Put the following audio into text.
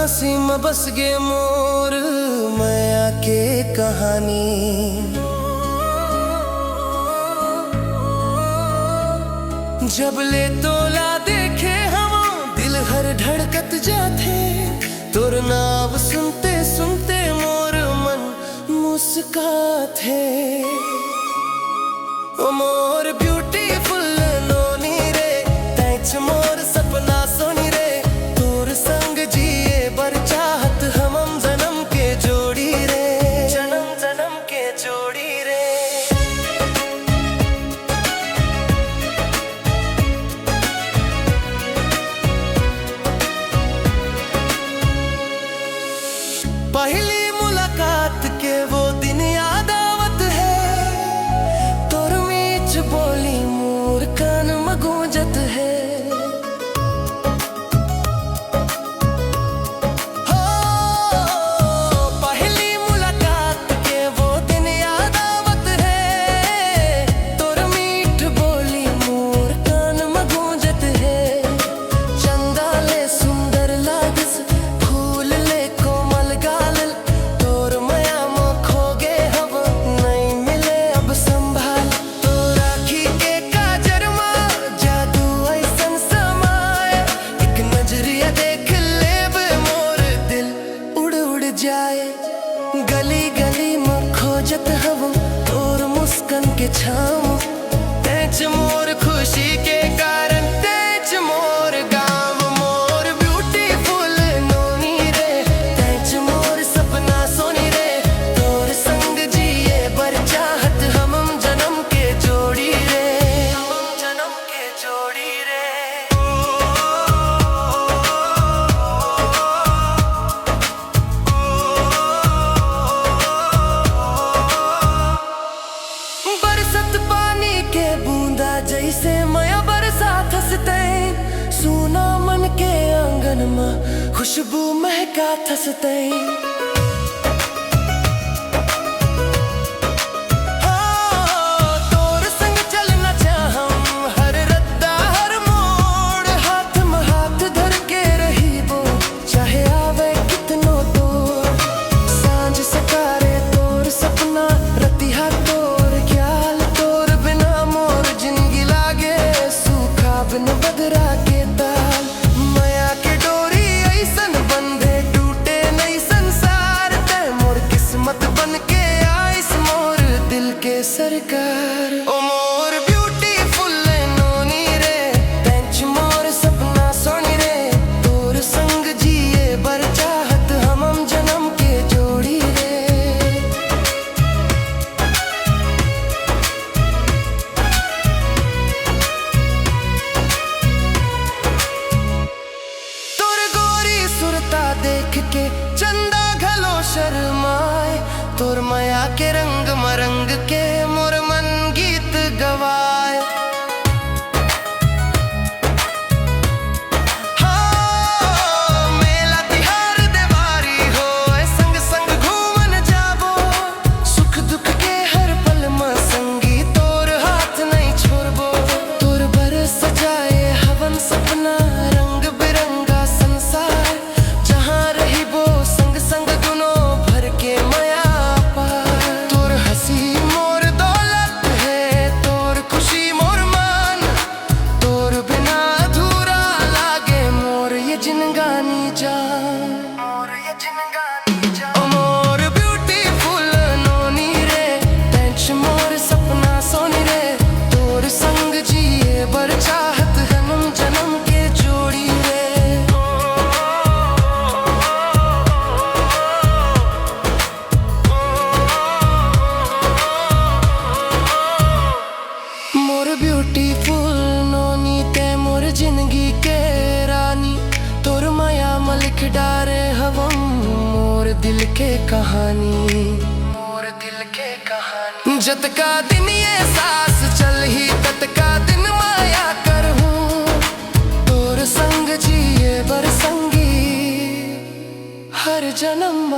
सांसी में बस गे मोर माया के कहानी। जब ले तोला देखे हम दिल हर धड़कत जाते, तोर नाम सुनते सुनते मोर मन मुस्काते। ओ मोर ब्यूटीफुल नोनी रे, तैच मोर सपना सोनी रे, तोर संग जिए बर चाहत हम जन्म के जोड़ी रे, जन्म जन्म के जोड़ी रे। पहली मुलाकात के वो दिन याद आवत है, तोर मीच बोली मोर कान में गूंजत है। हो पहली मुलाकात के वो दिन याद आवत है, तोर मीठ बोली मोर कान में गूंजत है। चंदा ले सुंदर लागस, फूल ले कोमल गाल, तोर माया में खो गे हम नहीं मिले अब संभाल। तो राखी के काजर में जादू ऐसन समाए, एक नजरिया देख लेब मोर दिल उड़ उड़ जाए। गली गली में खोजत हम तोर मुस्कान के छाँव, तैच मोर खुशी के कारण, तैच मोर गाम। मोर ब्यूटीफुल नोनी रे, तैच मोर सपना सोनी रे, तोर संग जिए बर चाहत हम जन्म के जोड़ी रे, हम जन्म के जोड़ी रे। बरसत पानी के बूंदा जैसे माया बरसात हंसते, सुना मन के आंगन में खुशबू महका थसते। तोर संग चलना चाहम हर रद्दा हर मोड़, हाथ में हाथ धर के रहीबो चाहे आवे कितनो दूर। सांझ सकारे तोर सपना, रतिहा तोर ख्याल, तोर बिना मोर जिंदगी लागे सूखा बिन बदरा के ताल। माया के डोरी ऐसन बंधे टूटे नहीं संसार, तै मोर किस्मत बन के आइस मोर दिल के सरकार। ओ मोर ब्यूटीफुल नोनी रे, तैच मोर सपना सोनी रे, तोर संग जिए बर चाहत हम जन्म के जोड़ी रे। तोर गोरी सुरता देख के चंदा घलो शर्माए, तोर माया के रंग मरंग के मोर मन गीत गवाए। हाँ मेला तिहार देवारी हो, संग संग घूमन जाबो, सुख दुख के हर पल में संगी तोर हाथ नहीं छोड़बो। तोर बर सजाए हवन सपना, रंग बिरंगा संसार, जहाँ रहिबो संग संग दुनो भर के माया पार। तोर हंसी मोर दौलत है, तोर खुशी मोर मान, तोर बिना अधूरा लागे मोर ये जिनगानी जान, मोर ये जिनगानी जान। ओ मोर ब्यूटीफुल नोनी रे, तैच मोर सपना सोनी रे, तोर संग जिए बर चाहत हम जन्म के जोड़ी रे। मोर ब्यूटीफुल नोनी ते मोर जिंदगी के रानी, तोर माया में लिख डारे हम मोर दिल के कहानी, मोर दिल के कहानी। जतका दिन ये सांस चल ही ततका दिन माया करहूँ, तोर संग जिए बर संगी हर जन्म।